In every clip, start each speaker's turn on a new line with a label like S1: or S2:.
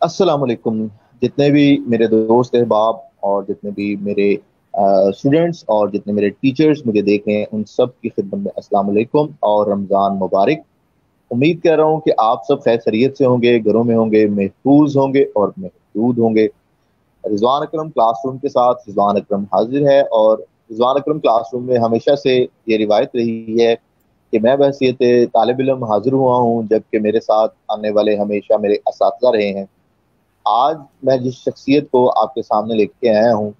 S1: السلام علیکم. جتنے بھی میرے دوست احباب اور جتنے بھی میرے اسٹوڈنٹس اور جتنے میرے ٹیچرز مجھے دیکھ رہے ہیں ان سب کی خدمت میں السلام علیکم اور رمضان مبارک. امید کر رہا ہوں کہ آپ سب خیر خیریت سے ہوں گے, گھروں میں ہوں گے, محفوظ ہوں گے اور محدود ہوں گے. رضوان اکرم کلاس روم کے ساتھ رضوان اکرم حاضر ہے, اور رضوان اکرم کلاس روم میں ہمیشہ سے یہ روایت رہی ہے کہ میں بحیثیت طالب علم حاضر ہوا ہوں, جبکہ میرے ساتھ آنے والے ہمیشہ میرے اساتذہ رہے ہیں. آج میں جس شخصیت کو آپ کے سامنے لے کے آیا ہوں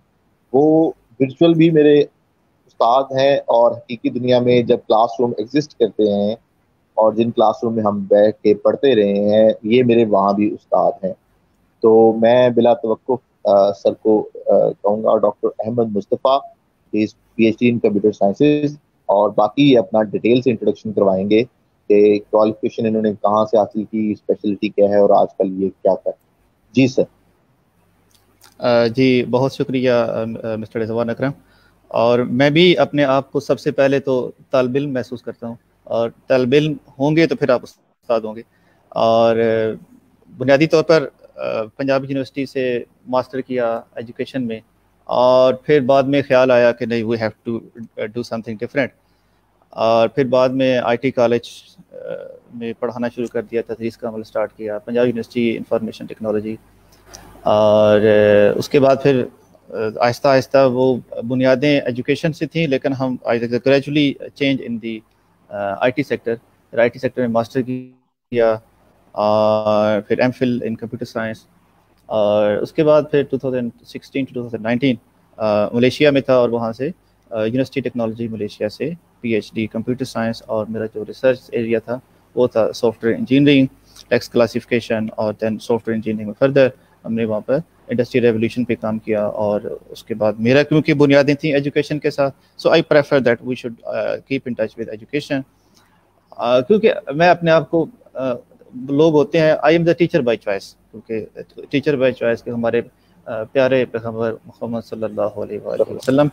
S1: وہ ورچوئل بھی میرے استاد ہیں, اور حقیقی دنیا میں جب کلاس روم ایگزسٹ کرتے ہیں اور جن کلاس روم میں ہم بیٹھ کے پڑھتے رہے ہیں یہ میرے وہاں بھی استاد ہیں. تو میں بلا توقف سر کو کہوں گا doctor Ahmed Mustafa, P H D in computer sciences, اور باقی یہ اپنا ڈیٹیل سے انٹروڈکشن کروائیں گے کہ کوالیفکیشن انہوں نے کہاں سے حاصل کی, اسپیشلٹی کیا ہے اور آج کل یہ کیا کرتے ہیں. جی سر.
S2: جی بہت شکریہ مسٹر رضوان اکرم. اور میں بھی اپنے آپ کو سب سے پہلے تو طالب علم محسوس کرتا ہوں, اور طالب علم ہوں گے تو پھر آپ استاد ہوں گے. اور بنیادی طور پر پنجاب یونیورسٹی سے ماسٹر کیا ایجوکیشن میں, اور پھر بعد میں خیال آیا کہ نہیں we have to do something different, اور پھر بعد میں آئی ٹی کالج میں پڑھانا شروع کر دیا, تدریس کا عمل اسٹارٹ کیا پنجاب یونیورسٹی انفارمیشن ٹیکنالوجی. اور اس کے بعد پھر آہستہ آہستہ وہ بنیادیں ایجوکیشن سے تھیں, لیکن ہم gradually change in the I T sector. پھر آئی ٹی سیکٹر میں ماسٹر کیا, اور پھر M Phil in computer science, اور اس کے بعد پھر 2016 to 2019 ملیشیا میں تھا, اور وہاں سے یونیورسٹی ٹیکنالوجی ملیشیا سے P H D computer science, اور میرا جو ریسرچ ایریا تھا وہ تھا software engineering, text classification, اور دین سافٹ ویئر انجینئرنگ میں فردر ہم نے وہاں پر انڈسٹری ریولیوشن پہ کام کیا. اور اس کے بعد میرا کیونکہ بنیادیں تھیں ایجوکیشن کے ساتھ, so I prefer that we should keep in touch with education. کیونکہ میں اپنے آپ کو لوگ ہوتے ہیں I am the teacher by choice, کیونکہ ٹیچر بائی چوائس کے ہمارے پیارے پیغمبر محمد صلی اللہ علیہ وآلہ وسلم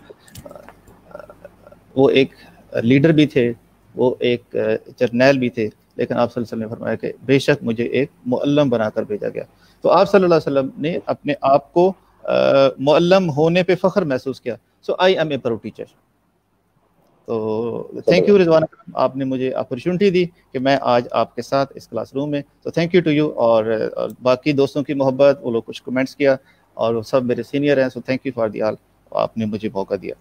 S2: وہ ایک لیڈر بھی تھے, وہ ایک جرنیل بھی تھے, لیکن آپ صلی اللہ علیہ وسلم نے فرمایا کہ بے شک مجھے ایک معلم بنا کر بھیجا گیا. تو آپ صلی اللہ علیہ وسلم نے اپنے آپ کو معلم ہونے پہ فخر محسوس کیا. So I am a proud teacher. تو تھینک یو رضوان, آپ نے مجھے اپرچونٹی دی کہ میں آج آپ کے ساتھ اس کلاس روم میں, تو تھینک یو ٹو یو. اور باقی دوستوں کی محبت, وہ لوگ کچھ کمنٹس کیا, اور وہ سب میرے سینئر ہیں, so thank you for the all, آپ نے مجھے موقع دیا.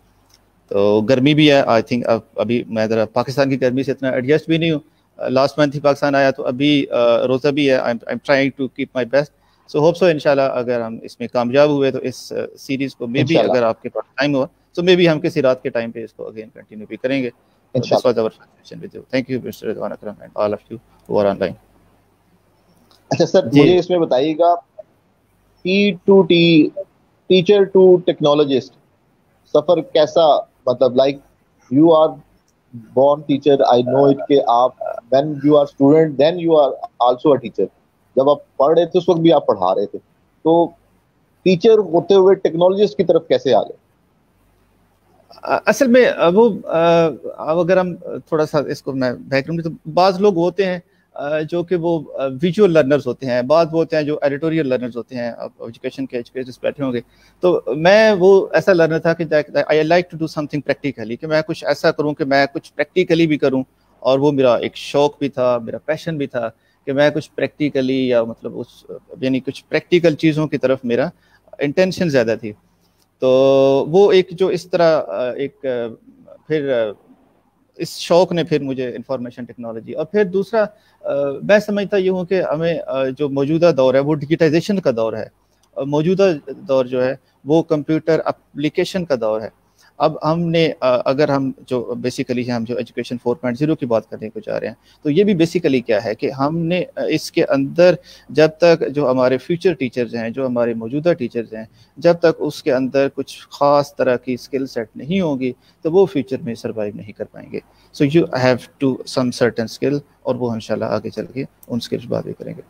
S2: تو گرمی بھی ہے آئی تھنک, ابھی میں ذرا پاکستان کی گرمی سے اتنا ایڈجسٹ بھی نہیں ہوں. لاسٹ منتھ ہی پاکستان آیا, تو ابھی روزہ بھی ہے. I am trying to keep my best. So hope so انشاءاللہ اگر ہم اس میں کامیاب ہوئے تو اس سیریز کو مے بی اگر آپ کے پاس ٹائم ہوا تو مے بی ہم کسی رات کے ٹائم پہ اس کو اگین کنٹینیو بھی کریں گے. This was our conversation with you. Thank you mister Rizwan Akram and all of you who are آن لائن.
S1: اچھا سر, مجھے اس میں بتائیے گا T to T, teacher to technologist سفر کیسا, مطلب like you are born teacher, I know it کہ آپ when you are student then you are also a teacher. جب آپ پڑھ رہے تھے اس وقت بھی آپ پڑھا رہے تھے, تو ٹیچر ہوتے ہوئے ٹیکنالوجسٹ کی طرف کیسے آ گئے؟
S2: اصل میں وہ اگر ہم تھوڑا سا اس کو میں بیک گراؤنڈ, تو بعض لوگ ہوتے ہیں جو کہ وہ ویژول لرنرز ہوتے ہیں, بعض وہ ہوتے ہیں جو ایڈیٹوریل لرنرز ہوتے ہیں. آپ ایجوکیشن کے ایجوکیٹرز بیٹھے ہوں گے, تو میں وہ ایسا لرنر تھا کہ I like to do something practically, کہ میں کچھ ایسا کروں کہ میں کچھ پریکٹیکلی بھی کروں. اور وہ میرا ایک شوق بھی تھا, میرا پیشن بھی تھا کہ میں کچھ پریکٹیکلی, یا مطلب اس یعنی کچھ پریکٹیکل چیزوں کی طرف میرا انٹینشن زیادہ تھی. تو وہ ایک جو اس طرح ایک پھر اس شوق نے پھر مجھے انفارمیشن ٹیکنالوجی, اور پھر دوسرا میں سمجھتا یہ ہوں کہ ہمیں جو موجودہ دور ہے وہ ڈیجیٹائزیشن کا دور ہے. موجودہ دور جو ہے وہ کمپیوٹر اپلیکیشن کا دور ہے. اب ہم نے اگر ہم جو بیسیکلی ہم جو ایجوکیشن 4.0 کی بات کرنے کو جا رہے ہیں, تو یہ بھی بیسیکلی کیا ہے کہ ہم نے اس کے اندر جب تک جو ہمارے فیوچر ٹیچرز ہیں, جو ہمارے موجودہ ٹیچرز ہیں, جب تک اس کے اندر کچھ خاص طرح کی اسکل سیٹ نہیں ہوگی تو وہ فیوچر میں سروائیو نہیں کر پائیں گے. So you have to some certain skill, اور وہ انشاءاللہ آگے چل کے ان اسکلس بات بھی کریں گے.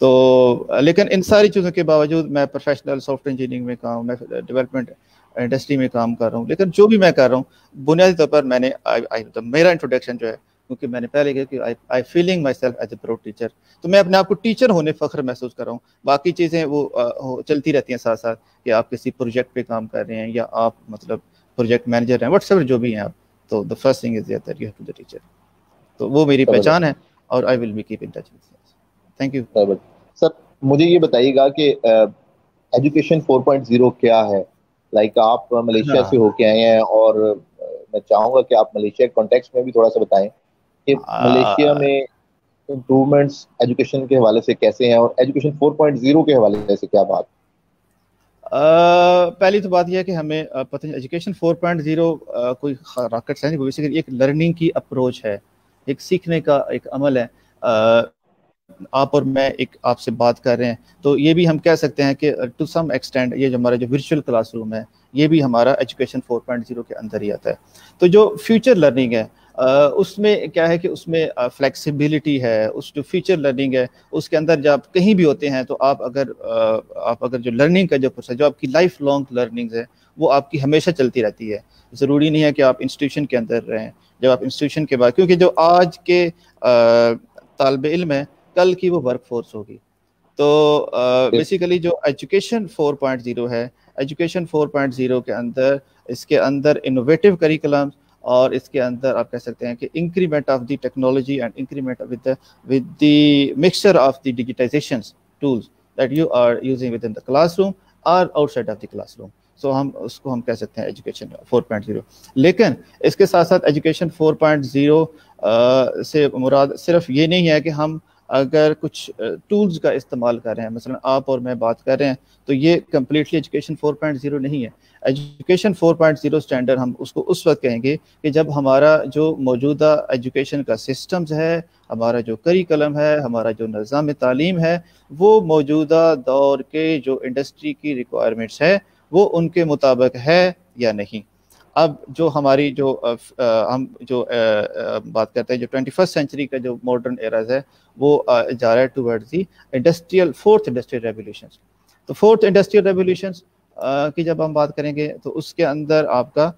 S2: تو لیکن ان ساری چیزوں کے باوجود میں پروفیشنل سافٹ ویئر انجینئرنگ میں کام, میں ڈیولپمنٹ انڈسٹری میں کام کر رہا ہوں, لیکن جو بھی میں کر رہا ہوں بنیادی طور پر میں نے میرا انٹروڈکشن جو ہے کیونکہ میں نے پہلے کہا کہ I feeling myself as a proud teacher. تو میں اپنے آپ کو ٹیچر ہونے فخر محسوس کر رہا ہوں. باقی چیزیں وہ چلتی رہتی ہیں ساتھ ساتھ, کہ آپ کسی پروجیکٹ پہ کام کر رہے ہیں یا آپ مطلب پروجیکٹ مینیجر ہیں, واٹس ایور جو بھی ہیں آپ, تو the first thing is that you have to be the teacher. تو وہ میری پہچان ہے اور I will be keep in touch with you. Thank you.
S1: سر مجھے یہ بتائیے گا کہ ایجوکیشن 4.0 کیا ہے؟ لائک آپ ملیشیا سے ہو کے آئے ہیں, اور میں چاہوں گا کہ آپ ملیشیا کے کانٹیکسٹ میں بھی تھوڑا سا بتائیں کہ ملیشیا میں امپروومنٹس ایجوکیشن کے حوالے سے کیسے ہیں, اور ایجوکیشن 4.0 کے حوالے سے کیا بات؟
S2: پہلی تو بات یہ ہے کہ ہمیں پتہ نہیں ایجوکیشن 4.0 کوئی راکٹ سائنس نہیں, بیسیکلی ایک لرننگ کی اپروچ ہے, ایک سیکھنے کا ایک عمل ہے. آپ اور میں ایک آپ سے بات کر رہے ہیں تو یہ بھی ہم کہہ سکتے ہیں کہ ٹو سم ایکسٹینڈ یہ جو ہمارا جو ورچوئل کلاس روم ہے یہ بھی ہمارا ایجوکیشن 4.0 کے اندر ہی آتا ہے. تو جو فیوچر لرننگ ہے اس میں کیا ہے کہ اس میں فلیکسیبلٹی ہے, اس جو فیچر لرننگ ہے اس کے اندر جب آپ کہیں بھی ہوتے ہیں تو آپ اگر جو لرننگ کا جو پروسیس جو آپ کی لائف لانگ لرننگ ہے وہ آپ کی ہمیشہ چلتی رہتی ہے. ضروری نہیں ہے کہ آپ انسٹیٹیوشن کے اندر رہیں. جب آپ انسٹیٹیوشن کے بعد, کیونکہ جو آج کے طالب علم ہے کل کی وہ ورک فورس ہوگی. تو بیسیکلی جو ایجوکیشن 4.0 ہے, ایجوکیشن 4.0 کے اندر اس کے اندر انوویٹیو کریکولم اور اس کے اندر آپ کہہ سکتے ہیں کہ increment of the technology and increment with the mixture of the digitization tools that you are using within the classroom اور outside of the classroom. So ہم اس کو ہم کہہ سکتے ہیں ایجوکیشن 4.0. لیکن اس کے ساتھ ساتھ ایجوکیشن 4.0 سے مراد صرف یہ نہیں ہے کہ ہم اگر کچھ ٹولز کا استعمال کر رہے ہیں, مثلا آپ اور میں بات کر رہے ہیں, تو یہ کمپلیٹلی ایجوکیشن 4.0 نہیں ہے. ایجوکیشن 4.0 اسٹینڈرڈ ہم اس کو اس وقت کہیں گے کہ جب ہمارا جو موجودہ ایجوکیشن کا سسٹمز ہے, ہمارا جو کریکلم ہے, ہمارا جو نظام تعلیم ہے, وہ موجودہ دور کے جو انڈسٹری کی ریکوائرمنٹس ہے وہ ان کے مطابق ہے یا نہیں. اب جو ہماری جو ہم جو بات کرتے ہیں جو 21st سینچری کا جو ماڈرن ایراز ہے وہ جا رہا ہے towards the fourth industrial revolution. تو فورتھ انڈسٹریل ریولیوشن کی جب ہم بات کریں گے تو اس کے اندر آپ کا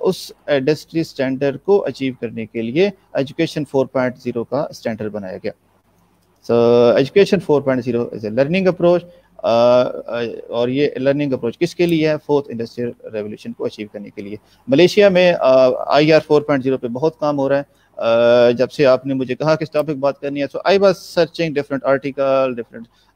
S2: اس انڈسٹری اسٹینڈرڈ کو اچیو کرنے کے لیے ایجوکیشن 4.0 کا اسٹینڈرڈ بنایا گیا. So education 4.0 is a learning approach, اور یہ لرننگ اپروچ کس کے لیے ہے؟ فورتھ انڈسٹریل ریولیوشن کو اچیو کرنے کے لیے. ملیشیا میں IR 4.0 پہ بہت کام ہو رہا ہے. جب سے آپ نے مجھے کہا کہ اس ٹاپک بات کرنی ہے, so I was searching different article,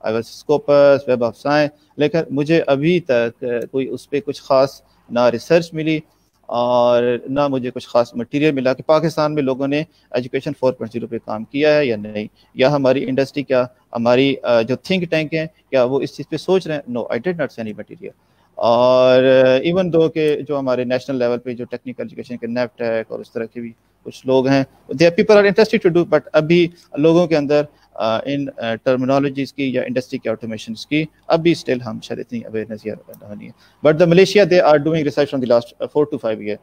S2: I was Scopus, web of science, لیکن مجھے ابھی تک کوئی اس پہ کچھ خاص نہ ریسرچ ملی اور نہ مجھے کچھ خاص مٹیریل ملا کہ پاکستان میں لوگوں نے ایجوکیشن 4.0 پہ کام کیا ہے یا نہیں, یا ہماری انڈسٹری کیا, ہماری جو تھنک ٹینک ہیں کیا وہ اس چیز پہ سوچ رہے ہیں. No, I did not see any material. اور ایون دو کہ جو ہمارے نیشنل لیول پہ جو ٹیکنیکل ایجوکیشن کے نیپٹیک اور اس طرح کے بھی کچھ لوگ ہیں, the people are interested to do, but ابھی لوگوں کے اندر ان ٹرمینالوجیز کی یا انڈسٹری کے آٹومیشنز کی ابھی اسٹل ہم شاید اتنی اویئرنیس یا نہیں ہے. But the Malaysia they are doing research from the last 4 to 5 year.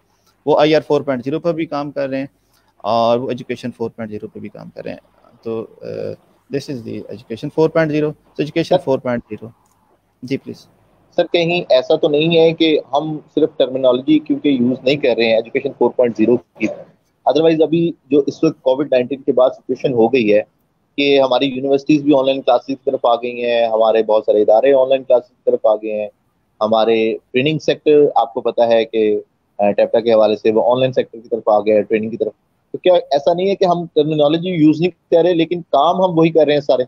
S2: وہ IR 4.0 پر بھی کام کر رہے ہیں اور وہ ایجوکیشن 4.0 پہ بھی کام کر رہے ہیں. تو this is the education 4.0. Education 4.0. جی پلیز
S1: سر, کہیں ایسا تو نہیں ہے کہ ہم صرف ٹرمینالوجی کیونکہ یوز نہیں کر رہے ہیں ایجوکیشن 4.0 کی, ادروائز ابھی جو اس وقت کووڈ-19 کے بعد سچویشن ہو گئی ہے کہ ہماری یونیورسٹیز بھی آن لائن کلاسز کی طرف آ گئی ہیں, ہمارے بہت سارے ادارے آن لائن کلاسز کی طرف آ گئے ہیں, ہمارے ٹریننگ سیکٹر آپ کو پتہ ہے کہ ٹیپٹا کے حوالے سے وہ آن لائن سیکٹر کی طرف آ گیا ہے, ٹریننگ کی طرف. تو کیا ایسا نہیں ہے کہ ہم ٹرمینالوجی یوز نہیں کر رہے لیکن کام ہم وہی کر رہے ہیں سارے؟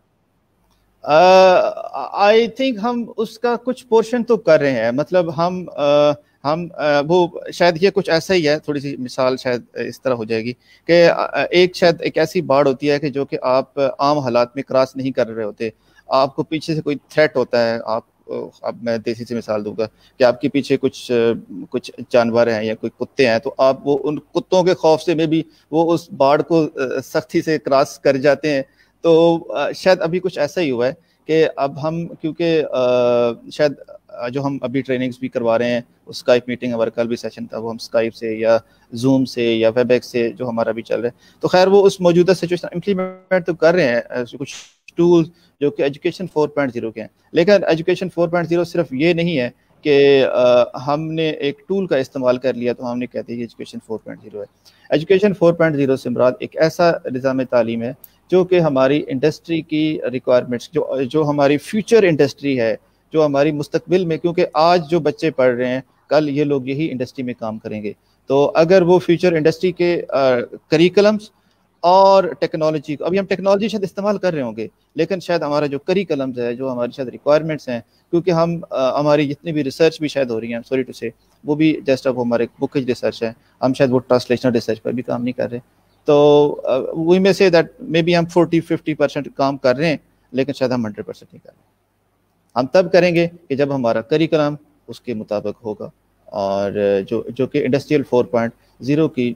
S2: آئی تھنک ہم اس کا کچھ پورشن تو کر رہے ہیں. مطلب ہم وہ شاید یہ کچھ ایسا ہی ہے, تھوڑی سی مثال شاید اس طرح ہو جائے گی کہ شاید ایک ایسی باڑ ہوتی ہے کہ جو کہ آپ عام حالات میں کراس نہیں کر رہے ہوتے, آپ کو پیچھے سے کوئی تھریٹ ہوتا ہے. اب میں دیسی سے مثال دوں گا کہ آپ کے پیچھے کچھ جانور ہیں یا کوئی کتے ہیں, تو آپ وہ ان کتوں کے خوف سے میں بھی وہ اس باڑ کو سختی سے کراس کر جاتے ہیں. تو شاید ابھی کچھ ایسا ہی ہوا ہے کہ اب ہم کیونکہ شاید جو ہم ابھی ٹریننگز بھی کروا رہے ہیں, اسکائپ میٹنگ, ہمارا کل بھی سیشن تھا, وہ ہم اسکائپ سے یا زوم سے یا ویب ایکس سے جو ہمارا بھی چل رہا ہے. تو خیر وہ اس موجودہ سچویشن امپلیمنٹ تو کر رہے ہیں کچھ ٹولز جو کہ ایجوکیشن 4.0 کے ہیں. لیکن ایجوکیشن 4.0 صرف یہ نہیں ہے کہ ہم نے ایک ٹول کا استعمال کر لیا تو ہم نے کہتے ہیں کہ ایجوکیشن 4.0 ہے. ایجوکیشن 4.0 سے مراد ایک ایسا نظام تعلیم ہے جو کہ ہماری انڈسٹری کی ریکوائرمنٹس، جو ہماری فیوچر انڈسٹری ہے، جو ہماری مستقبل میں، کیونکہ آج جو بچے پڑھ رہے ہیں کل یہ لوگ یہی انڈسٹری میں کام کریں گے، تو اگر وہ فیوچر انڈسٹری کے کریکلمس اور ٹیکنالوجی کو، ابھی ہم ٹیکنالوجی شاید استعمال کر رہے ہوں گے لیکن شاید ہمارا جو کریکلمز ہے، جو ہماری شاید ریکوائرمنٹس ہیں، کیونکہ ہم ہماری جتنی بھی ریسرچ بھی شاید ہو رہی ہیں، سوری ٹو سے، وہ بھی جسٹ اب ہمارے بکج ریسرچ ہے، ہم شاید وہ ٹرانسلیشنل ریسرچ پر بھی کام نہیں کر رہے. تو وی میں سے دیٹ مے بی ہم 40-50% کام کر رہے ہیں لیکن شاید ہم 100% نہیں کر رہے. ہم تب کریں گے کہ جب ہمارا کریکلم اس کے مطابق ہوگا اور جو کہ انڈسٹریل 4.0 کی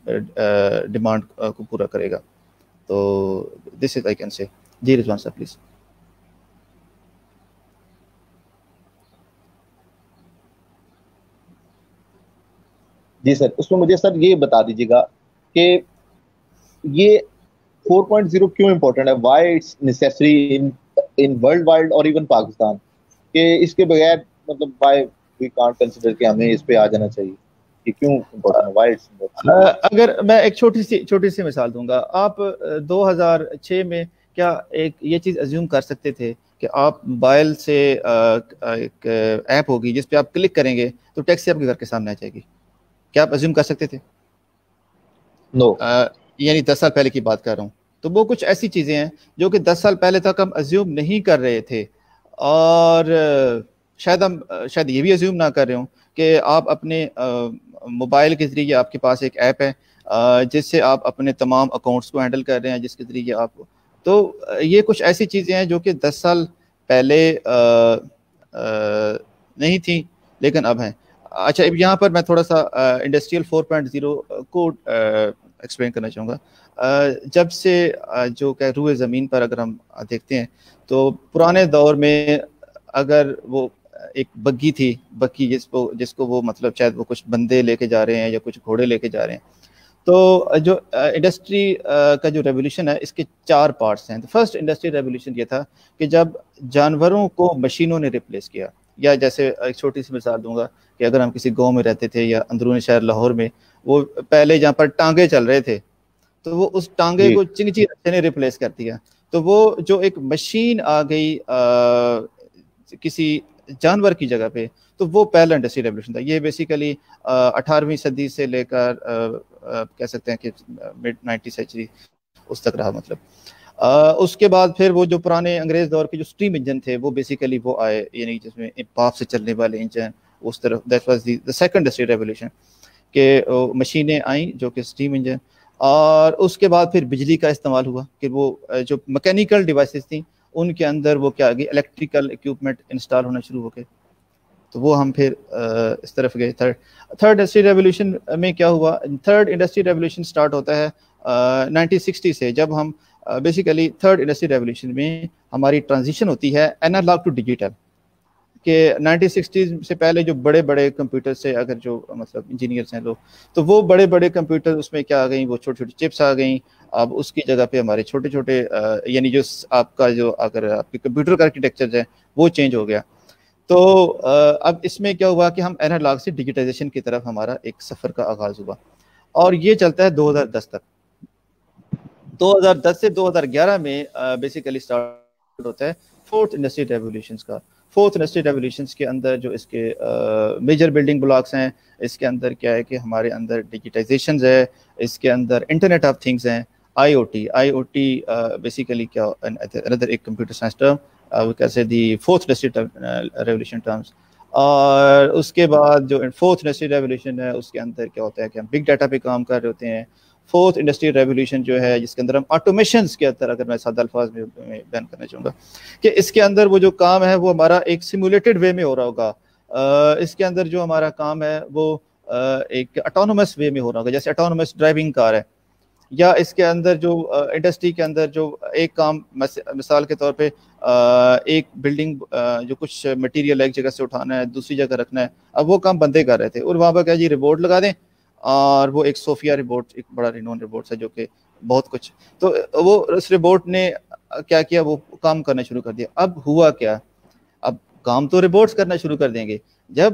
S2: ڈیمانڈ کو پورا کرے گا. تو this is I can say. جی رضوان صاحب پلیز.
S1: جی سر، اس میں مجھے سر یہ بتا دیجیے گا کہ یہ 4.0 کیوں امپورٹنٹ ہے، why it's necessary in worldwide اور ایون پاکستان، کہ اس کے بغیر مطلب وائی وی کانٹ کنسیڈر کہ ہمیں اس پہ آ جانا چاہیے، کہ کیوں امپورٹنٹ ہے، وائی اٹس امپورٹنٹ.
S2: اگر میں ایک چھوٹی سی مثال دوں گا، آپ 2006 میں کیا یہ چیز ازیوم کر سکتے تھے کہ آپ موبائل سے ایک ایپ ہوگی جس پہ آپ کلک کریں گے تو ٹیکسی آپ کے گھر کے سامنے آ جائے گی؟ کیا آپ ازیوم کر سکتے تھے؟
S1: نو.
S2: یعنی 10 سال پہلے کی بات کر رہا ہوں. تو وہ کچھ ایسی چیزیں ہیں جو کہ 10 سال پہلے تک ہم ازیوم نہیں کر رہے تھے، اور شاید یہ بھی ازیوم نہ کر رہے ہوں کہ آپ اپنے موبائل کے ذریعے، آپ کے پاس ایک ایپ ہے جس سے آپ اپنے تمام اکاؤنٹس کو ہینڈل کر رہے ہیں، جس کے ذریعے آپ، تو یہ کچھ ایسی چیزیں ہیں جو کہ 10 سال پہلے نہیں تھیں لیکن اب ہیں. اچھا، اب یہاں پر میں تھوڑا سا انڈسٹریل 4.0 کو ایکسپلین کرنا چاہوں گا. جب سے جو کہ روئے زمین پر اگر ہم دیکھتے ہیں تو پرانے دور میں اگر وہ ایک بگی تھی، بگی جس کو وہ مطلب شاید وہ کچھ بندے لے کے جا رہے ہیں یا کچھ گھوڑے لے کے جا رہے ہیں، تو جو انڈسٹری کا جو ریولیوشن ہے اس کے 4 پارٹس ہیں. فرسٹ انڈسٹری ریولیوشن یہ تھا کہ جب جانوروں کو مشینوں نے ریپلیس کیا. یا جیسے ایک چھوٹی سی مثال دوں گا کہ اگر ہم کسی گاؤں میں رہتے تھے یا اندرون شہر لاہور میں، وہ پہلے جہاں پر ٹانگے چل رہے تھے تو وہ اس ٹانگے کو چنگچی رسے نے ریپلیس کر دیا. تو وہ جو ایک مشین آ گئی کسی جانور کی جگہ پہ، تو وہ پہلا انڈسٹری ریولیوشن تھا. یہ بیسیکلی 18ویں صدی سے لے کر کہہ سکتے ہیں کہ مڈ 19 سینچری اس تک رہا. مطلب اس کے بعد پھر وہ جو پرانے انگریز دور کے جو اسٹیم انجن تھے وہ بیسیکلی وہ آئے، یعنی جس میں پاپ سے چلنے والے انجن، اس طرف that was the second industry revolution, کہ مشینیں آئیں جو کہ اسٹیم انجن. اور اس کے بعد پھر بجلی کا استعمال ہوا کہ وہ جو میکینیکل ڈیوائسز تھیں ان کے اندر وہ کیا گئی، الیکٹریکل اکوپمنٹ انسٹال ہونا شروع ہو گئے. تو وہ ہم پھر اس طرف گئے. تھرڈ انڈسٹری ریولیوشن میں کیا ہوا، تھرڈ انڈسٹری ریولیوشن سٹارٹ ہوتا ہے 1960 سے، جب ہم بیسیکلی تھرڈ انڈسٹری ریولیوشن میں ہماری ٹرانزیشن ہوتی ہے اینالاگ ٹو ڈیجیٹل. کہ 1960 سے پہلے جو بڑے بڑے کمپیوٹر سے، اگر جو مطلب انجینئرس ہیں لوگ، تو وہ بڑے بڑے کمپیوٹر اس میں کیا آ گئیں، وہ چھوٹی چھوٹی چپس آ گئیں. اب اس کی جگہ پہ ہمارے چھوٹے چھوٹے یعنی جو آپ کا جو اگر آپ کے کمپیوٹر کا آرکیٹیکچر ہے وہ چینج ہو گیا. تو اب اس میں کیا ہوا کہ ہم اینالاگ سے ڈیجیٹائزیشن کی طرف ہمارا ایک سفر کا آغاز ہوا، اور یہ چلتا ہے 2010 تک. 2010 سے 2011 میں بیسیکلی اسٹارٹ ہوتا ہے فورتھ انڈسٹری ریولیوشنس کا. فورتھ انڈسٹری ریولیوشنس کے اندر جو اس کے میجر بلڈنگ بلاکس ہیں، اس کے اندر کیا ہے کہ ہمارے اندر ڈیجیٹائزیشنز ہے، اس کے اندر انٹرنیٹ آف تھنگز ہیں، آئی او ٹی بیسیکلی کیا اندر ایک کمپیوٹر سائنس ٹرم کیسے the fourth industry revolution terms. اور اس کے بعد جو فورتھ انڈسٹری ریولیوشن ہے اس کے اندر کیا ہوتا ہے کہ ہم بگ ڈیٹا پہ کام کر رہے ہوتے ہیں. فورتھ انڈسٹری ریولیوشن جو ہے جس کے اندر ہم آٹومیشنز کے اندر، اگر میں سادہ الفاظ میں بیان کرنا چاہوں گا کہ اس کے اندر وہ جو کام ہے وہ ہمارا ایک سیمولیٹڈ وے میں ہو رہا ہوگا. اس کے اندر جو ہمارا کام ہے وہ ایک آٹونومس وے میں ہو رہا ہوگا، جیسے آٹونومس ڈرائیونگ کار ہے. یا اس کے اندر جو انڈسٹری کے اندر جو ایک کام مثال کے طور پہ ایک بلڈنگ جو کچھ مٹیریل ایک جگہ سے اٹھانا ہے دوسری جگہ رکھنا ہے، اب وہ کام بندے کر رہے تھے، اور وہاں پر کیا جی ربورٹ لگا دیں، اور وہ ایک صوفیہ ربورٹ، ایک بڑا رینون ربورٹ ہے جو کہ بہت کچھ، تو وہ اس ربورٹ نے کیا کیا، وہ کام کرنا شروع کر دیا. اب ہوا کیا، اب کام تو ربورٹس کرنا شروع کر دیں گے. جب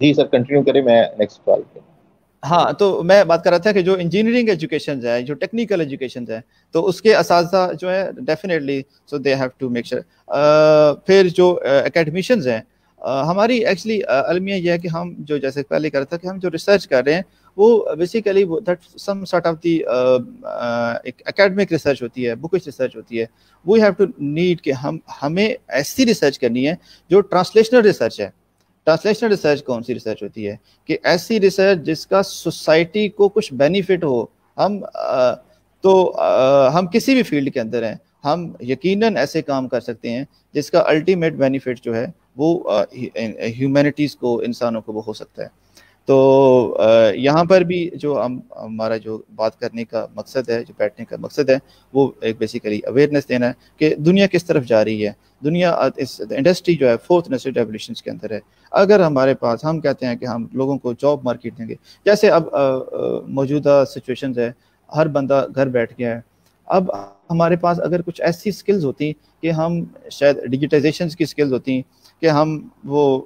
S1: جی سر کنٹینیو کریں, میں نیکسٹ کال پہ.
S2: ہاں تو میں بات کر رہا تھا کہ جو انجینئرنگ ایجوکیشن ہے, جو ٹیکنیکل ایجوکیشن ہے, تو اس کے اساتذہ جو ہے definitely so they have to make sure. پھر جو اکیڈمیشنز ہیں, ہماری ایکچولی المیہ یہ ہے کہ ہم جو جیسے پہلے کر رہا تھا کہ ہم جو ریسرچ کر رہے ہیں وہ basically that some sort of the ایک اکیڈمک ریسرچ ہوتی ہے, بکش ریسرچ ہوتی ہے. وی ہیو ٹو نیڈ کہ ہمیں ایسی ریسرچ کرنی ہے جو ٹرانسلیشنل ریسرچ ہے. ٹرانسلیشنل ریسرچ کون سی ریسرچ ہوتی ہے کہ ایسی ریسرچ جس کا سوسائٹی کو کچھ بینیفٹ ہو. ہم کسی بھی فیلڈ کے اندر ہیں, ہم یقیناً ایسے کام کر سکتے ہیں جس کا الٹیمیٹ بینیفٹ جو ہے وہ ہیومینٹیز کو, انسانوں کو وہ ہو سکتا ہے. تو یہاں پر بھی جو ہمارا جو بات کرنے کا مقصد ہے, جو بیٹھنے کا مقصد ہے, وہ ایک بیسیکلی اویئرنیس دینا ہے کہ دنیا کس طرف جا رہی ہے. دنیا اس انڈسٹری جو ہے فورتھ انڈسٹری ریولیوشنز کے اندر ہے. اگر ہمارے پاس, ہم کہتے ہیں کہ ہم لوگوں کو جاب مارکیٹ دیں گے, جیسے اب موجودہ سچویشنز ہے, ہر بندہ گھر بیٹھ گیا ہے. اب ہمارے پاس اگر کچھ ایسی سکلز ہوتی کہ ہم شاید ڈیجیٹائزیشنز کی سکلز ہوتی کہ ہم وہ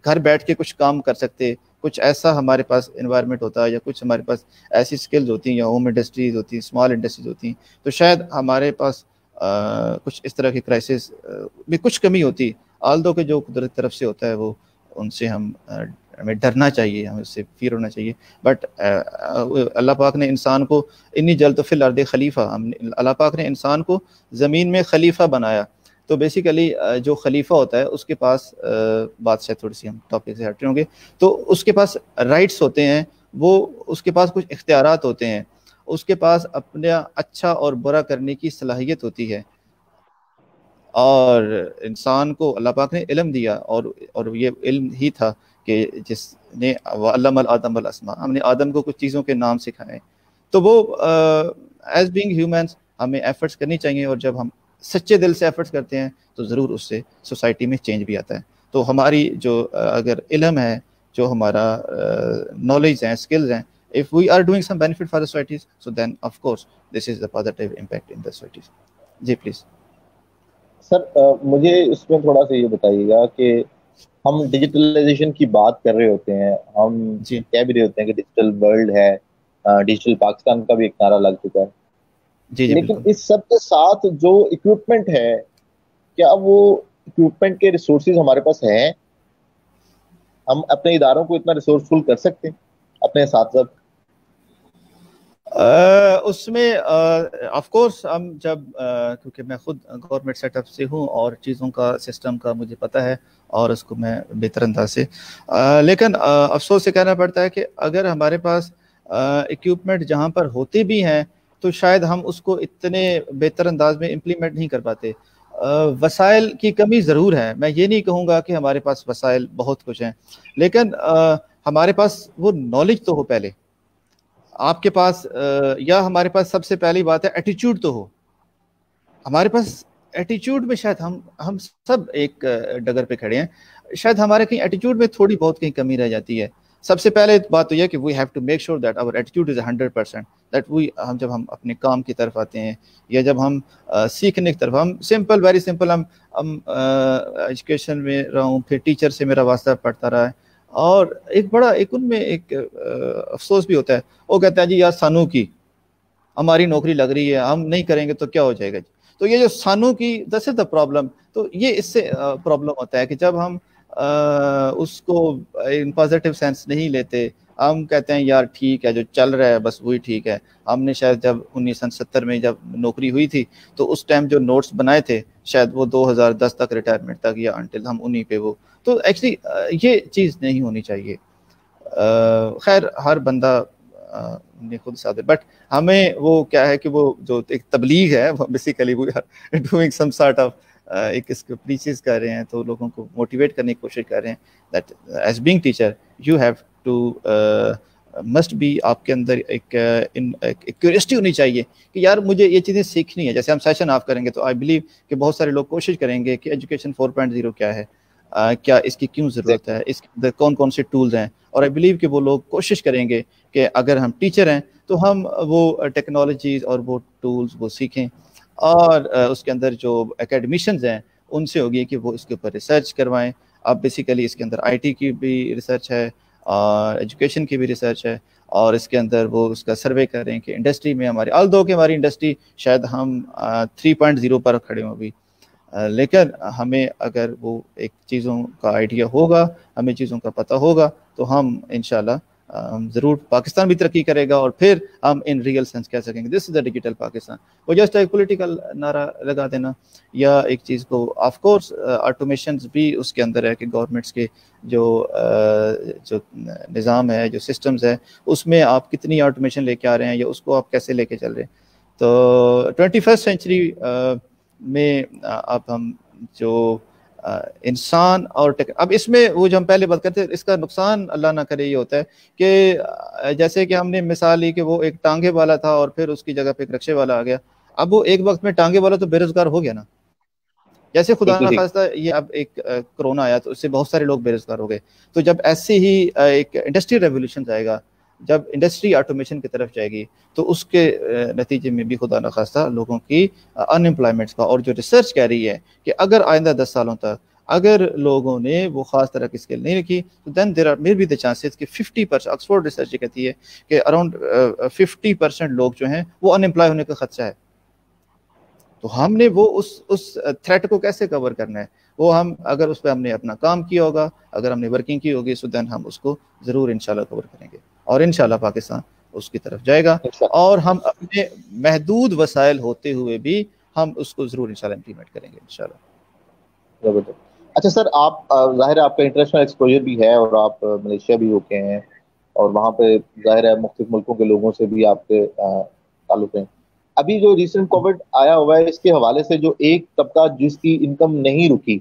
S2: گھر بیٹھ کے کچھ کام کر سکتے, کچھ ایسا ہمارے پاس انوائرمنٹ ہوتا, یا کچھ ہمارے پاس ایسی سکلز ہوتی, یا ہوم انڈسٹریز ہوتی, اسمال انڈسٹریز ہوتی, تو شاید ہمارے پاس کچھ اس طرح کی کرائسس میں کچھ کمی ہوتی. آلدو کہ جو قدرت طرف سے ہوتا ہے وہ ان سے ہمیں ڈرنا چاہیے, ہمیں اس سے فیر ہونا چاہیے. بٹ اللہ پاک نے انسان کو انی جلد فی الارض خلیفہ, اللہ پاک نے انسان کو زمین میں خلیفہ بنایا. تو بیسیکلی جو خلیفہ ہوتا ہے اس کے پاس بات سے تھوڑی سی ہم ٹاپک سے ہٹ رہے ہوں گے, تو اس کے پاس رائٹس ہوتے ہیں, وہ اس کے پاس کچھ اختیارات ہوتے ہیں, اس کے پاس اپنا اچھا اور برا کرنے کی صلاحیت ہوتی ہے. اور انسان کو اللہ پاک نے علم دیا, اور یہ علم ہی تھا کہ جس نے علم آدم الاسماء, ہم نے آدم کو کچھ چیزوں کے نام سکھائے. تو وہ ایز بینگ ہیومنس ہمیں ایفرٹس کرنی چاہیے, اور جب ہم سچے دل سے ایفرٹس کرتے ہیں تو ضرور اس سے سوسائٹی میں چینج بھی آتا ہے. تو ہماری جو اگر علم ہے, جو ہمارا نالج ہے, اسکلز ہیں, if we are doing some benefit for the societies, so then of course this is the positive impact in the societies. جی پلیز
S1: سر مجھے اس میں تھوڑا سا یہ بتائیے گا کہ ہم ڈیجیٹلائزیشن کی بات کر رہے ہوتے ہیں, ہم
S2: جی
S1: کہہ بھی رہے ہوتے ہیں کہ ڈیجیٹل ورلڈ ہے, ڈیجیٹل پاکستان کا بھی ایک نعرہ لگ چکا ہے,
S2: جی جی
S1: لیکن
S2: بالکل.
S1: اس سب کے ساتھ جو اکوپمنٹ ہے, کیا وہ اکوپمنٹ کے ریسورسز ہمارے پاس ہیں؟ ہم اپنے اداروں کو اتنا ریسورسفل کر سکتے ہیں, اپنے اساتذہ؟
S2: اس میں آف کورس ہم جب کیونکہ میں خود گورنمنٹ سیٹ اپ سے ہوں اور چیزوں کا سسٹم کا مجھے پتہ ہے, اور اس کو میں بہتر انداز سے, لیکن افسوس سے کہنا پڑتا ہے کہ اگر ہمارے پاس اکوپمنٹ جہاں پر ہوتے بھی ہیں تو شاید ہم اس کو اتنے بہتر انداز میں امپلیمنٹ نہیں کر پاتے. وسائل کی کمی ضرور ہے, میں یہ نہیں کہوں گا کہ ہمارے پاس وسائل بہت کچھ ہیں, لیکن ہمارے پاس وہ نالج تو ہو پہلے, آپ کے پاس یا ہمارے پاس سب سے پہلی بات ہے ایٹیچیوڈ تو ہو. ہمارے پاس ایٹیچیوڈ میں شاید ہم سب ایک ڈگر پہ کھڑے ہیں, شاید ہمارے کہیں ایٹیچیوڈ میں تھوڑی بہت کہیں کمی رہ جاتی ہے. سب سے پہلے بات تو یہ کہ we have to make sure that our attitude is 100%, that ہم جب ہم اپنے کام کی طرف آتے ہیں, یا جب ہم سیکھنے کی طرف, ہم سمپل ویری سمپل, ہم ایجوکیشن میں رہا ہوں, پھر ٹیچر سے میرا واسطہ پڑتا رہا ہے, اور ایک بڑا ایک ان میں ایک افسوس بھی ہوتا ہے, وہ کہتے ہیں جی یار سانو کی ہماری نوکری لگ رہی ہے, ہم نہیں کریں گے تو کیا ہو جائے گا. تو یہ جو سانو کی دس از دا پرابلم, تو یہ اس سے پرابلم ہوتا ہے کہ جب ہم اس کو ان پازیٹیو سینس نہیں لیتے, ہم کہتے ہیں یار ٹھیک ہے جو چل رہا ہے بس وہی ٹھیک ہے. ہم نے شاید جب 1970 میں جب نوکری ہوئی تھی تو اس ٹائم جو نوٹس بنائے تھے شاید وہ 2010 تک ریٹائرمنٹ تک, یا انٹل ہم انہیں پہ وہ, تو ایکچولی یہ چیز نہیں ہونی چاہیے. خیر ہر بندہ نے خود ساتھ, بٹ ہمیں وہ کیا ہے کہ وہ جو ایک تبلیغ ہے وہ basically we are doing some sort of ایک اس کو پریچز کر رہے ہیں, تو لوگوں کو موٹیویٹ کرنے کی کوشش کر رہے ہیں that as being teacher you have to must be, آپ کے اندر ایک کیوریوسٹی ہونی چاہیے کہ یار مجھے یہ چیزیں سیکھنی ہے. جیسے ہم سیشن آف کریں گے تو آئی بلیو کہ بہت سارے لوگ کوشش کریں گے کہ ایجوکیشن 4.0 کیا ہے, کیا اس کی کیوں ضرورت ہے, اس کے اندر کون کون سے ٹولز ہیں, اور آئی بلیو کہ وہ لوگ کوشش کریں گے کہ اگر ہم ٹیچر ہیں تو ہم وہ ٹیکنالوجیز اور وہ ٹولز وہ سیکھیں, اور اس کے اندر جو اکیڈمیشنز ہیں ان سے ہوگی کہ وہ اس کے اوپر ریسرچ کروائیں, اب بیسیکلی اس کے اندر آئی ٹی کی بھی ریسرچ ہے اور ایجوکیشن کی بھی ریسرچ ہے, اور اس کے اندر وہ اس کا سروے کر رہے ہیں کہ انڈسٹری میں ہماری آلدو کہ ہماری انڈسٹری شاید ہم 3.0 پر کھڑے ہوں ابھی, لیکن ہمیں اگر وہ ایک چیزوں کا آئیڈیا ہوگا, ہمیں چیزوں کا پتہ ہوگا, تو ہم انشاءاللہ ضرور پاکستان بھی ترقی کرے گا, اور پھر ہم ان ریئل سینس کہہ سکیں گے دس از دا ڈیجیٹل پاکستان. وہ جسٹ ایک پولیٹیکل نعرہ لگا دینا یا ایک چیز کو, آف کورس آٹومیشنز بھی اس کے اندر ہے کہ گورنمنٹس کے جو نظام ہے, جو سسٹمز ہے, اس میں آپ کتنی آٹومیشن لے کے آ رہے ہیں یا اس کو آپ کیسے لے کے چل رہے ہیں. تو 21st سینچری میں اب ہم جو انسان اور اب اس میں وہ جو ہم پہلے بات کرتے ہیں, اس کا نقصان اللہ نہ کرے یہ ہوتا ہے کہ جیسے کہ ہم نے مثال لی کہ وہ ایک ٹانگے والا تھا اور پھر اس کی جگہ پہ ایک رکشے والا آ گیا. اب وہ ایک وقت میں ٹانگے والا تو بے روزگار ہو گیا نا, جیسے خدا نہ خواستہ یہ اب ایک کرونا آیا تو اس سے بہت سارے لوگ بے روزگار ہو گئے. تو جب ایسے ہی ایک انڈسٹری ریولیوشن آئے گا, جب انڈسٹری آٹومیشن کی طرف جائے گی, تو اس کے نتیجے میں بھی خدا نخواستہ لوگوں کی ان امپلائمنٹس کا, اور جو ریسرچ کہہ رہی ہے کہ اگر آئندہ 10 سالوں تک اگر لوگوں نے وہ خاص طرح کی اسکل نہیں رکھی, تو then there are may be the chances کہ 50%, آکسفورڈ ریسرچ یہ کہتی ہے کہ اراؤنڈ 50% لوگ جو ہیں وہ ان امپلائی ہونے کا خدشہ ہے. تو ہم نے وہ اس تھریٹ کو کیسے کور کرنا ہے, وہ ہم اگر اس پہ ہم نے اپنا کام کیا ہوگا, اگر ہم نے ورکنگ کی ہوگی, سو دین ہم اس کو ضرور انشاءاللہ کور کریں گے, اور انشاءاللہ پاکستان اس کی طرف جائے گا, اور ہم اپنے محدود وسائل ہوتے ہوئے بھی ہم اس کو ضرور انشاءاللہ امپلیمنٹ کریں گے انشاءاللہ.
S1: اچھا سر, آپ ظاہر ہے آپ کا انٹرنیشنل ایکسپوجر بھی ہے, اور آپ ملیشیا بھی ہو کے ہیں, اور وہاں پہ ظاہر ہے مختلف ملکوں کے لوگوں سے بھی آپ کے تعلق ہیں. ابھی جو ریسنٹ کووڈ آیا ہوا ہے, اس کے حوالے سے جو ایک طبقہ جس کی انکم نہیں رکی,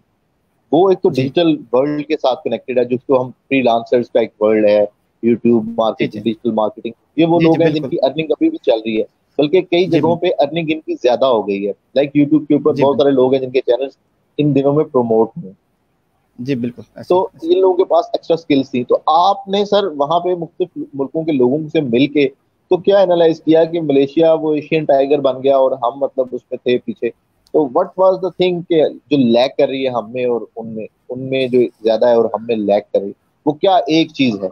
S1: وہ ایک تو ڈیجیٹل ورلڈ کے ساتھ کنیکٹڈ ہے, جس کو ہم فری لانسرز کا ایک ورلڈ ہے, یوٹیوب مارکیٹنگ, ڈیجیٹل مارکیٹنگ, یہ وہ لوگ ہیں جن کی ارننگ ابھی بھی چل رہی ہے, بلکہ کئی جگہوں پہ ارننگ ان کی زیادہ ہو گئی ہے. لائک یوٹیوب کے اوپر بہت سارے لوگ ہیں جن کے چینلز ان دنوں میں پروموٹ ہیں.
S2: جی بالکل.
S1: تو ان لوگوں کے پاس ایکسٹرا سکلز تھی, تو آپ نے سر وہاں پہ مختلف ملکوں کے لوگوں سے مل کے تو کیا انالائز کیا کہ ملیشیا وہ ایشین ٹائیگر بن گیا اور ہم مطلب اس میں تھے پیچھے, تو وٹ واز دا تھنگ کہ جو لیک کر رہی ہے ہم میں اور ان میں جو زیادہ ہے اور ہم میں لیک کر رہی ہے, وہ کیا ایک چیز ہے؟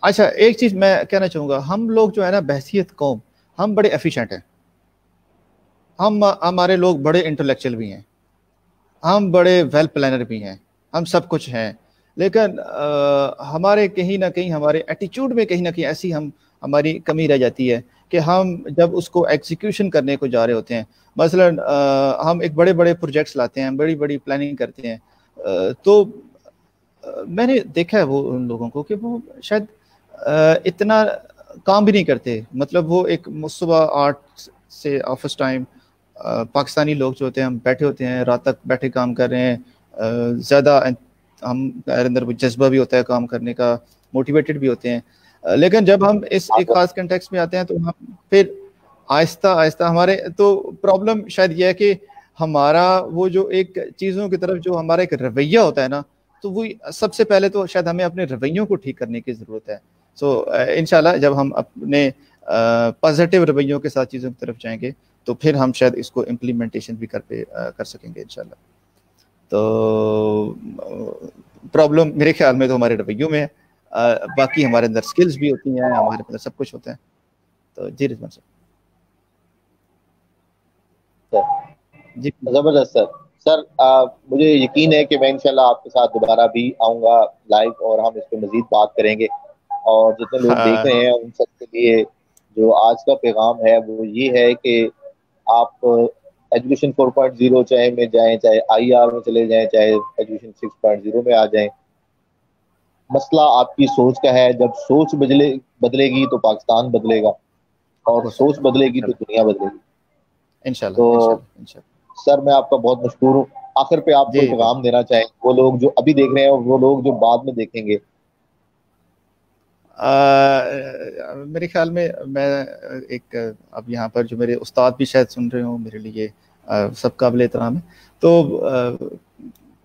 S2: اچھا, ایک چیز میں کہنا چاہوں گا, ہم لوگ جو ہے نا بحثیت قوم ہم بڑے ایفیشینٹ ہیں, ہمارے لوگ بڑے انٹلیکچوئل بھی ہیں, ہم بڑے ویل پلانر بھی ہیں, ہم سب کچھ ہیں, لیکن ہمارے کہیں نہ کہیں ہمارے ایٹیچیوڈ میں کہیں نہ کہیں ایسی ہماری کمی رہ جاتی ہے کہ ہم جب اس کو ایگزیکیوشن کرنے کو جا رہے ہوتے ہیں, مثلا ہم ایک بڑے بڑے پروجیکٹس لاتے ہیں, بڑی بڑی پلاننگ کرتے ہیں, تو میں نے دیکھا ہے وہ ان لوگوں کو کہ وہ شاید اتنا کام بھی نہیں کرتے, مطلب وہ ایک صبح 8 سے آفس ٹائم, پاکستانی لوگ جو ہوتے ہیں ہم بیٹھے ہوتے ہیں, رات تک بیٹھے کام کر رہے ہیں, زیادہ ہم اندر وہ جذبہ بھی ہوتا ہے کام کرنے کا, موٹیویٹڈ بھی ہوتے ہیں, لیکن جب ہم اس ایک خاص کنٹیکسٹ میں آتے ہیں تو ہم پھر آہستہ آہستہ ہمارے تو پرابلم شاید یہ ہے کہ ہمارا وہ جو ایک چیزوں کی طرف جو ہمارا ایک رویہ ہوتا ہے نا, تو وہ سب سے پہلے تو شاید ہمیں اپنے رویوں کو ٹھیک کرنے کی ضرورت ہے. سو انشاءاللہ جب ہم اپنے پازیٹیو رویوں کے ساتھ چیزوں کی طرف جائیں گے تو پھر ہم شاید اس کو امپلیمنٹیشن بھی کر سکیں گے انشاءاللہ. تو پرابلم میرے خیال میں تو ہمارے رویوں میں ہے, باقی ہمارے اندر سکلز بھی ہوتی ہیں, ہمارے اندر سب کچھ ہوتا ہے. تو جی رضوان صاحب.
S1: جی زبردست سر, مجھے یقین ہے کہ میں انشاءاللہ آپ کے ساتھ دوبارہ بھی آؤں گا لائیو, اور ہم اس پہ مزید بات کریں گے, اور جتنے لوگ دیکھ رہے ہیں ان سب کے لیے جو آج کا پیغام ہے وہ یہ ہے کہ آپ ایجوکیشن 4.0 چاہے میں جائیں, چاہے IR میں چلے جائیں, چاہے ایجوکیشن 6.0 میں آ جائیں, مسئلہ آپ کی سوچ کا ہے. جب سوچ بدلے گی تو پاکستان بدلے گا, اور سوچ بدلے گی تو دنیا بدلے گی انشاءاللہ. تو سر میں آپ کا بہت مشکور ہوں. آخر پہ آپ کوئی پیغام دینا چاہیں وہ لوگ جو ابھی دیکھ رہے ہیں اور وہ لوگ جو بعد میں دیکھیں گے؟
S2: میرے خیال میں ایک اب یہاں پر جو میرے استاد بھی شاید سن رہے ہوں, میرے لیے سب قابل احترام ہے, تو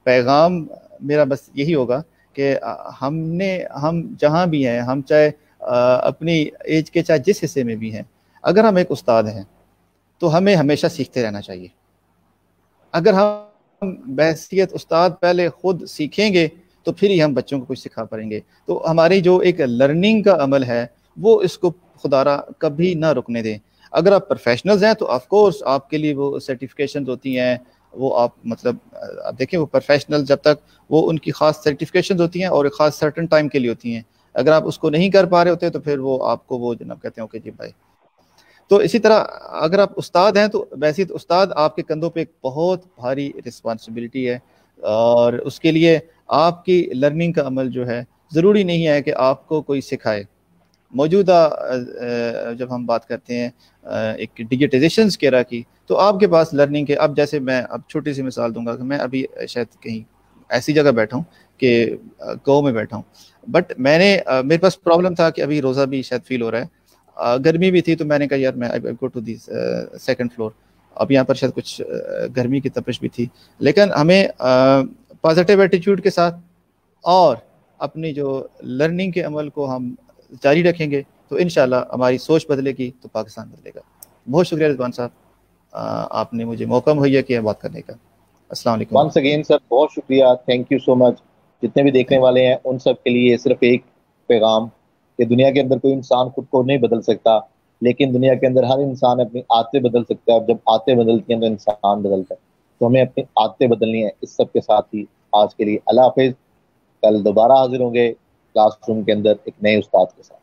S2: پیغام میرا بس یہی ہوگا کہ ہم جہاں بھی ہیں, ہم چاہے اپنی ایج کے چاہے جس حصے میں بھی ہیں, اگر ہم ایک استاد ہیں تو ہمیں ہمیشہ سیکھتے رہنا چاہیے. اگر ہم بحیثیت استاد پہلے خود سیکھیں گے تو پھر ہی ہم بچوں کو کچھ سکھا پائیں گے. تو ہماری جو ایک لرننگ کا عمل ہے وہ اس کو خدا را کبھی نہ رکنے دیں. اگر آپ پروفیشنلز ہیں تو آف کورس آپ کے لیے وہ سرٹیفکیشنز ہوتی ہیں, وہ آپ مطلب آپ دیکھیں وہ پروفیشنل جب تک وہ ان کی خاص سرٹیفکیشنز ہوتی ہیں اور ایک خاص سرٹن ٹائم کے لیے ہوتی ہیں. اگر آپ اس کو نہیں کر پا رہے ہوتے تو پھر وہ آپ کو وہ جناب کہتے ہیں کہ جی بھائی. تو اسی طرح اگر آپ استاد ہیں تو ویسے تو استاد آپ کے کندھوں پہ ایک بہت بھاری رسپانسبلٹی ہے, اور اس کے لیے آپ کی لرننگ کا عمل جو ہے ضروری نہیں ہے کہ آپ کو کوئی سکھائے. موجودہ جب ہم بات کرتے ہیں ایک ڈیجیٹائزیشنز کی کی, تو آپ کے پاس لرننگ کے اب جیسے میں اب چھوٹی سی مثال دوں گا کہ میں ابھی شاید کہیں ایسی جگہ بیٹھا ہوں کہ گاؤں میں بیٹھا ہوں, بٹ میں نے میرے پاس پرابلم تھا کہ ابھی روزہ بھی شاید فیل ہو رہا ہے, گرمی بھی تھی, تو میں نے کہا یار میں go to the second floor. اب یہاں پر شاید کچھ گرمی کی تپش بھی تھی, لیکن ہمیں پازیٹیو ایٹیچیوڈ کے ساتھ اور اپنی جو لرننگ کے عمل کو ہم جاری رکھیں گے تو انشاءاللہ ہماری سوچ بدلے گی تو پاکستان بدلے گا. بہت شکریہ رضوان صاحب, آپ نے مجھے موقع مہیا کیا بات کرنے کا. السلام علیکم.
S1: ونس اگین سر بہت شکریہ, تھینک یو سو مچ. جتنے بھی دیکھنے والے ہیں ان سب کے لیے صرف ایک پیغام کہ دنیا کے اندر کوئی انسان خود کو نہیں بدل سکتا, لیکن دنیا کے اندر ہر انسان اپنی عادتیں بدل سکتا ہے, اور جب عادتیں بدلتی ہیں تو انسان بدلتا ہے. تو ہمیں اپنی عادتیں بدلنی ہیں. اس سب کے ساتھ ہی آج کے لیے اللہ حافظ. کل دوبارہ حاضر ہوں گے کلاس روم کے اندر ایک نئے استاد کے ساتھ.